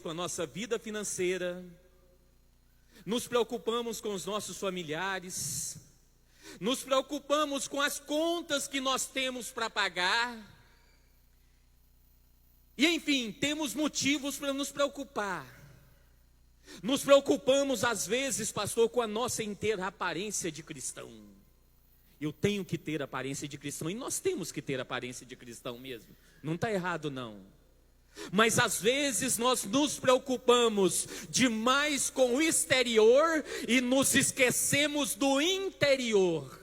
com a nossa vida financeira, nos preocupamos com os nossos familiares, nos preocupamos com as contas que nós temos para pagar, e enfim, temos motivos para nos preocupar. Nos preocupamos às vezes, pastor, com a nossa inteira aparência de cristão. Eu tenho que ter aparência de cristão, e nós temos que ter aparência de cristão mesmo, não está errado não. Mas às vezes nós nos preocupamos demais com o exterior e nos esquecemos do interior.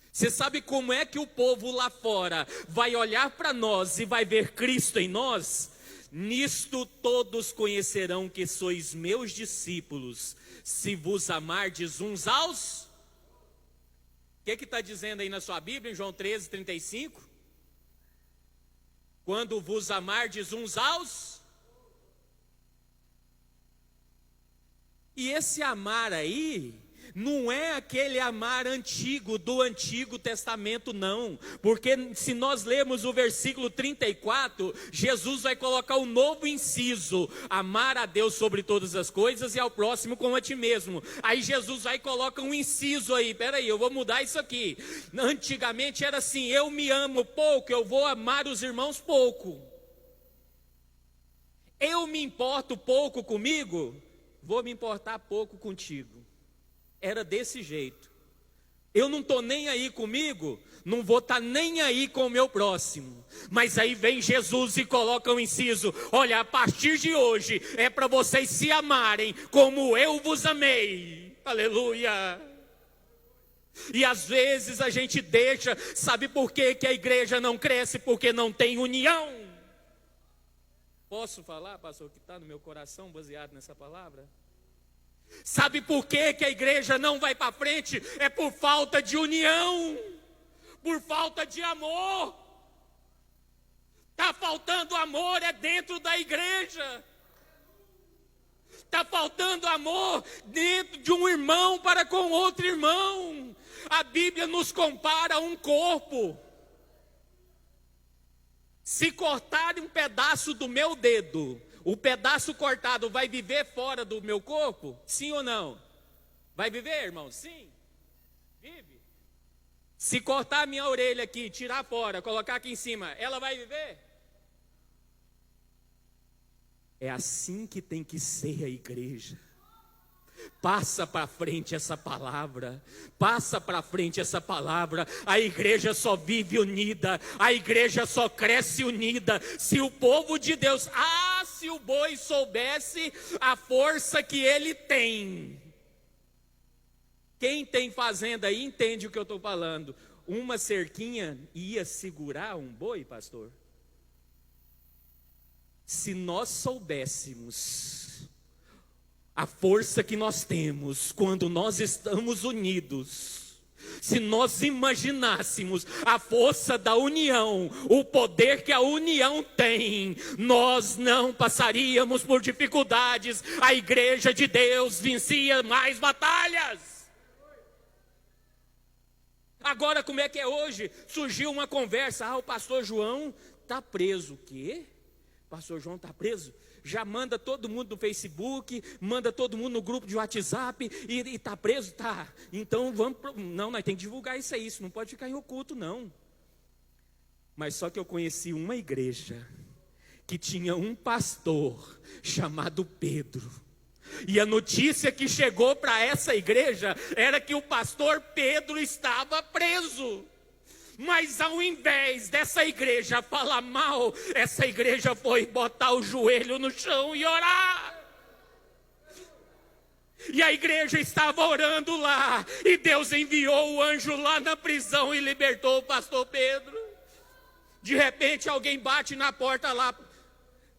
Você sabe como é que o povo lá fora vai olhar para nós e vai ver Cristo em nós? Nisto todos conhecerão que sois meus discípulos, se vos amardes uns aos... O que está dizendo aí na sua Bíblia, em João 13:35? Quando vos amardes uns aos... E esse amar aí, não é aquele amar antigo, do Antigo Testamento não. Porque se nós lermos o versículo 34, Jesus vai colocar um novo inciso: amar a Deus sobre todas as coisas e ao próximo como a ti mesmo. Aí Jesus vai e coloca um inciso aí, peraí, eu vou mudar isso aqui. Antigamente era assim: eu me amo pouco, eu vou amar os irmãos pouco. Eu me importo pouco comigo, vou me importar pouco contigo. Era desse jeito. Eu não estou nem aí comigo, não vou estar nem aí com o meu próximo. Mas aí vem Jesus e coloca um inciso: olha, a partir de hoje é para vocês se amarem como eu vos amei. Aleluia. E às vezes a gente deixa, sabe por quê que a igreja não cresce? Porque não tem união. Posso falar, pastor, o que está no meu coração baseado nessa palavra? Sabe por que que a igreja não vai para frente? É por falta de união, por falta de amor. Está faltando amor, é dentro da igreja. Está faltando amor dentro de um irmão para com outro irmão. A Bíblia nos compara a um corpo. Se cortarem um pedaço do meu dedo, o pedaço cortado vai viver fora do meu corpo? Sim ou não? Vai viver, irmão? Sim. Vive. Se cortar a minha orelha aqui, tirar fora, colocar aqui em cima, ela vai viver? É assim que tem que ser a igreja. Passa para frente essa palavra, passa para frente essa palavra. A igreja só vive unida, a igreja só cresce unida se o povo de Deus, se o boi soubesse a força que ele tem. Quem tem fazenda aí entende o que eu estou falando. Uma cerquinha ia segurar um boi, pastor? Se nós soubéssemos a força que nós temos quando nós estamos unidos, se nós imaginássemos a força da união, o poder que a união tem, nós não passaríamos por dificuldades. A igreja de Deus vencia mais batalhas. Agora, como é que é hoje? Surgiu uma conversa: o pastor João está preso. O quê? O pastor João está preso? Já manda todo mundo no Facebook, manda todo mundo no grupo de WhatsApp, e está preso? Tá. Então vamos, não, nós temos que divulgar isso aí, isso não pode ficar em oculto não. Mas só que eu conheci uma igreja que tinha um pastor chamado Pedro, e a notícia que chegou para essa igreja era que o pastor Pedro estava preso. Mas ao invés dessa igreja falar mal, essa igreja foi botar o joelho no chão e orar. E a igreja estava orando lá, e Deus enviou o anjo lá na prisão e libertou o pastor Pedro. De repente alguém bate na porta lá,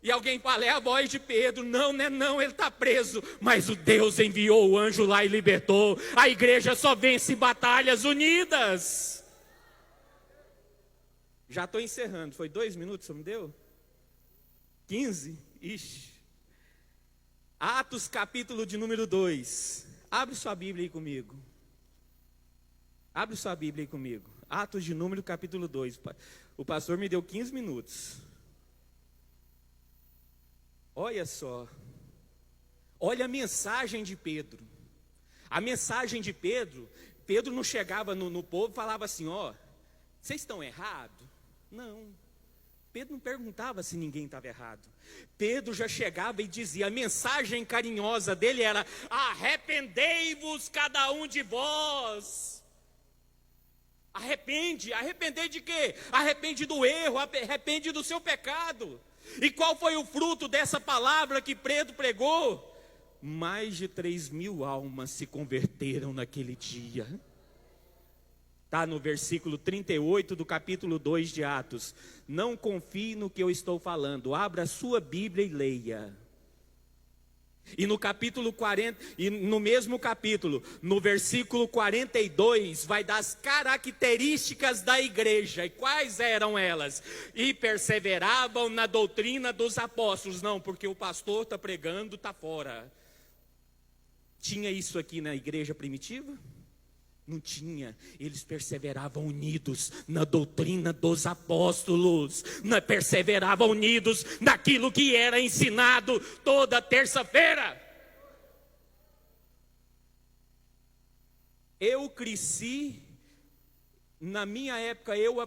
e alguém fala: é a voz de Pedro. Não, né? Não, ele está preso. Mas o Deus enviou o anjo lá e libertou. A igreja só vence batalhas unidas. Já estou encerrando. Foi 2 minutos, você me deu? 15? Ixi. Atos capítulo de número 2. Abre sua Bíblia aí comigo. Abre sua Bíblia aí comigo. Atos de número capítulo 2. O pastor me deu 15 minutos. Olha só, olha a mensagem de Pedro. A mensagem de Pedro, Pedro não chegava no povo e falava assim, ó, vocês estão errados? Não. Pedro não perguntava se ninguém estava errado. Pedro já chegava e dizia, a mensagem carinhosa dele era, arrependei-vos cada um de vós. Arrepender de quê? Arrepende do erro, arrepende do seu pecado. E qual foi o fruto dessa palavra que Pedro pregou? Mais de 3.000 almas se converteram naquele dia. Está no versículo 38 do capítulo 2 de Atos. Não confie no que eu estou falando. Abra a sua Bíblia e leia. E no capítulo 40, e no mesmo capítulo, no versículo 42, vai dar as características da igreja. E quais eram elas? E perseveravam na doutrina dos apóstolos. Não, porque o pastor está pregando, está fora. Tinha isso aqui na igreja primitiva? Não tinha. Eles perseveravam unidos na doutrina dos apóstolos, perseveravam unidos naquilo que era ensinado toda terça-feira. Eu cresci, na minha época eu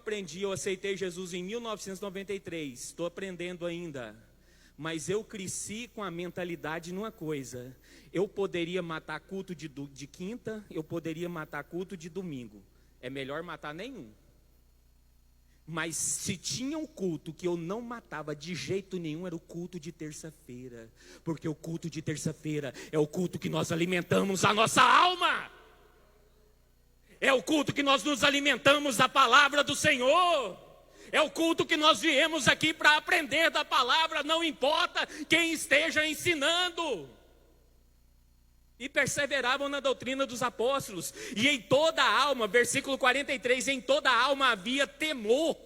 aceitei Jesus em 1993, estou aprendendo ainda. Mas eu cresci com a mentalidade numa coisa, eu poderia matar culto de quinta, eu poderia matar culto de domingo, é melhor matar nenhum. Mas se tinha um culto que eu não matava de jeito nenhum, era o culto de terça-feira. Porque o culto de terça-feira é o culto que nós alimentamos a nossa alma. É o culto que nós nos alimentamos da palavra do Senhor. É o culto que nós viemos aqui para aprender da palavra, não importa quem esteja ensinando. E perseveravam na doutrina dos apóstolos. E em toda a alma, versículo 43, em toda a alma havia temor.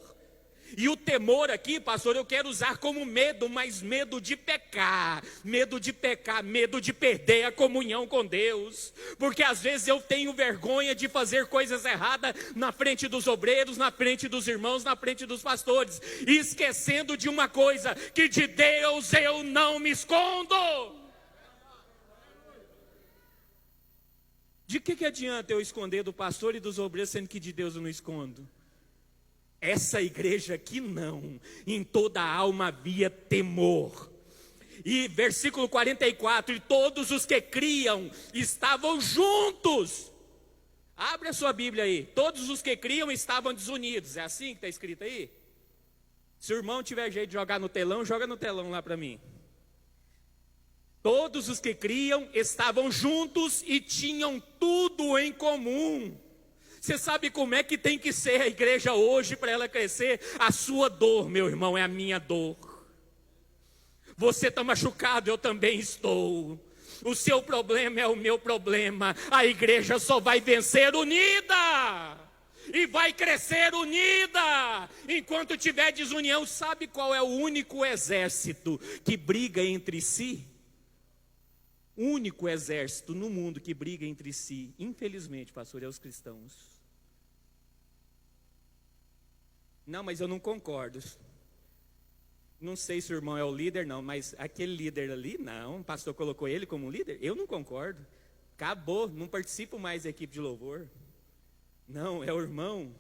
E o temor aqui, pastor, eu quero usar como medo, mas medo de pecar, medo de perder a comunhão com Deus, porque às vezes eu tenho vergonha de fazer coisas erradas na frente dos obreiros, na frente dos irmãos, na frente dos pastores, esquecendo de uma coisa, que de Deus eu não me escondo. De que adianta eu esconder do pastor e dos obreiros, sendo que de Deus eu não escondo? Essa igreja aqui não, em toda a alma havia temor. E versículo 44, e todos os que criam estavam juntos. Abre a sua Bíblia aí, todos os que criam estavam desunidos, é assim que está escrito aí? Se o irmão tiver jeito de jogar no telão, joga no telão lá para mim. Todos os que criam estavam juntos e tinham tudo em comum. Você sabe como é que tem que ser a igreja hoje para ela crescer? A sua dor, meu irmão, é a minha dor. Você está machucado, eu também estou. O seu problema é o meu problema. A igreja só vai vencer unida. E vai crescer unida. Enquanto tiver desunião, sabe qual é o único exército que briga entre si? O único exército no mundo que briga entre si, infelizmente, pastor, é os cristãos. Não, mas eu não concordo. Não sei se o irmão é o líder, não, mas aquele líder ali, não, o pastor colocou ele como líder, eu não concordo. Acabou, não participo mais da equipe de louvor. Não, é o irmão,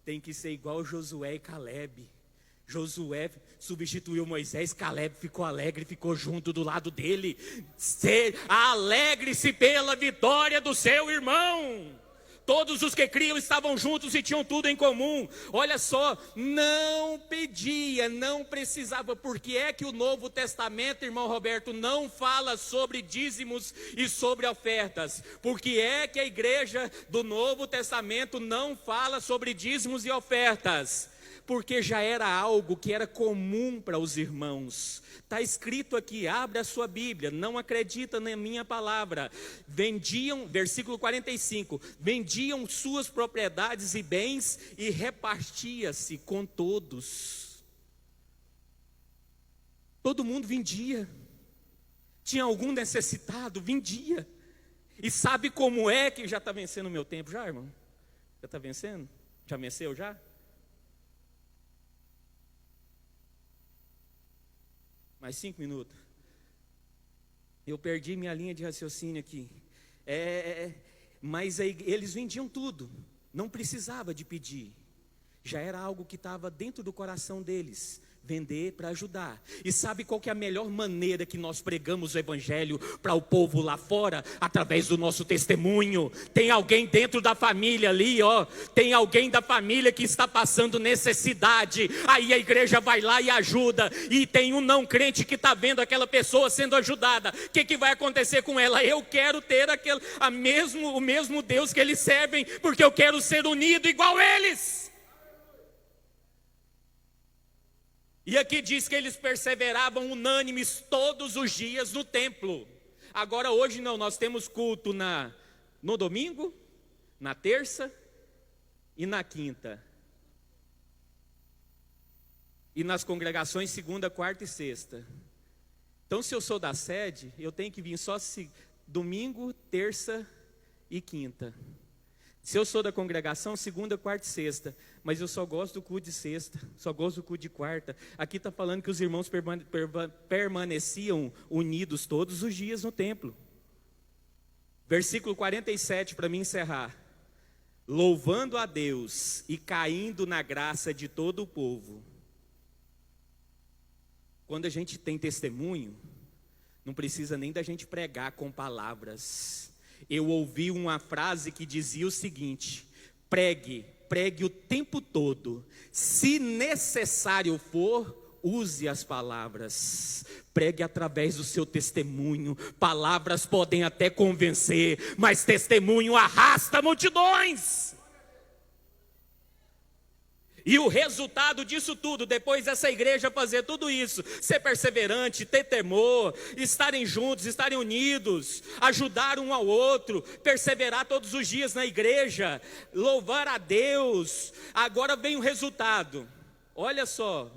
tem que ser igual Josué e Caleb. Josué substituiu Moisés, Caleb ficou alegre, ficou junto do lado dele. Alegre-se pela vitória do seu irmão. Todos os que criam estavam juntos e tinham tudo em comum. Olha só, não pedia, não precisava. Por que é que o Novo Testamento, irmão Roberto, não fala sobre dízimos e sobre ofertas? Por que é que a igreja do Novo Testamento não fala sobre dízimos e ofertas? Porque já era algo que era comum para os irmãos. Está escrito aqui, abre a sua Bíblia, não acredita na minha palavra. Vendiam, versículo 45, vendiam suas propriedades e bens e repartia-se com todos. Todo mundo vendia. Tinha algum necessitado, vendia. E sabe como é que já está vencendo o meu tempo já, irmão? Já está vencendo? Já venceu já? Mais 5 minutos. Eu perdi minha linha de raciocínio aqui. Mas eles vendiam tudo, não precisava de pedir. Já era algo que estava dentro do coração deles. Vender para ajudar. E sabe qual que é a melhor maneira que nós pregamos o evangelho para o povo lá fora? Através do nosso testemunho. Tem alguém dentro da família ali, ó. Tem alguém da família que está passando necessidade. Aí a igreja vai lá e ajuda. E tem um não crente que está vendo aquela pessoa sendo ajudada. O que vai acontecer com ela? Eu quero ter o mesmo Deus que eles servem, porque eu quero ser unido igual eles. E aqui diz que eles perseveravam unânimes todos os dias no templo. Agora hoje não, nós temos culto no domingo, na terça e na quinta. E nas congregações segunda, quarta e sexta. Então se eu sou da sede, eu tenho que vir só domingo, terça e quinta. Se eu sou da congregação, segunda, quarta e sexta. Mas eu só gosto do culto de sexta, só gosto do culto de quarta. Aqui está falando que os irmãos permaneciam unidos todos os dias no templo. Versículo 47, para mim encerrar. Louvando a Deus e caindo na graça de todo o povo. Quando a gente tem testemunho, não precisa nem da gente pregar com palavras. Eu ouvi uma frase que dizia o seguinte: pregue o tempo todo, se necessário for, use as palavras, pregue através do seu testemunho. Palavras podem até convencer, mas testemunho arrasta multidões. E o resultado disso tudo, depois dessa igreja fazer tudo isso, ser perseverante, ter temor, estarem juntos, estarem unidos, ajudar um ao outro, perseverar todos os dias na igreja, louvar a Deus. Agora vem o resultado. Olha só,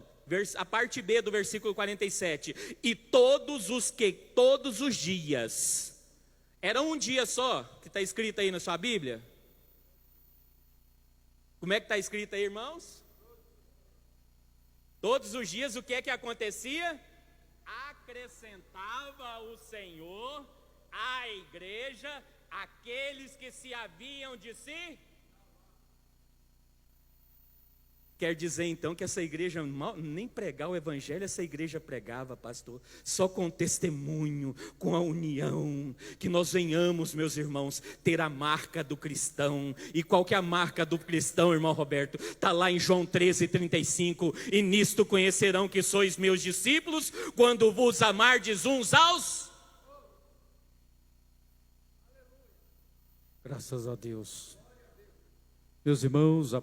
a parte B do versículo 47. E todos os dias, era um dia só, que está escrito aí na sua Bíblia? Como é que está escrito aí, irmãos? Todos os dias o que é que acontecia? Acrescentava o Senhor à igreja aqueles que se haviam de si. Quer dizer então que essa igreja, nem pregar o evangelho essa igreja pregava, pastor, só com testemunho, com a união, que nós venhamos, meus irmãos, ter a marca do cristão. E qual que é a marca do cristão, irmão Roberto? Está lá em João 13:35, e nisto conhecerão que sois meus discípulos, quando vos amardes uns aos... Graças a Deus. Meus irmãos,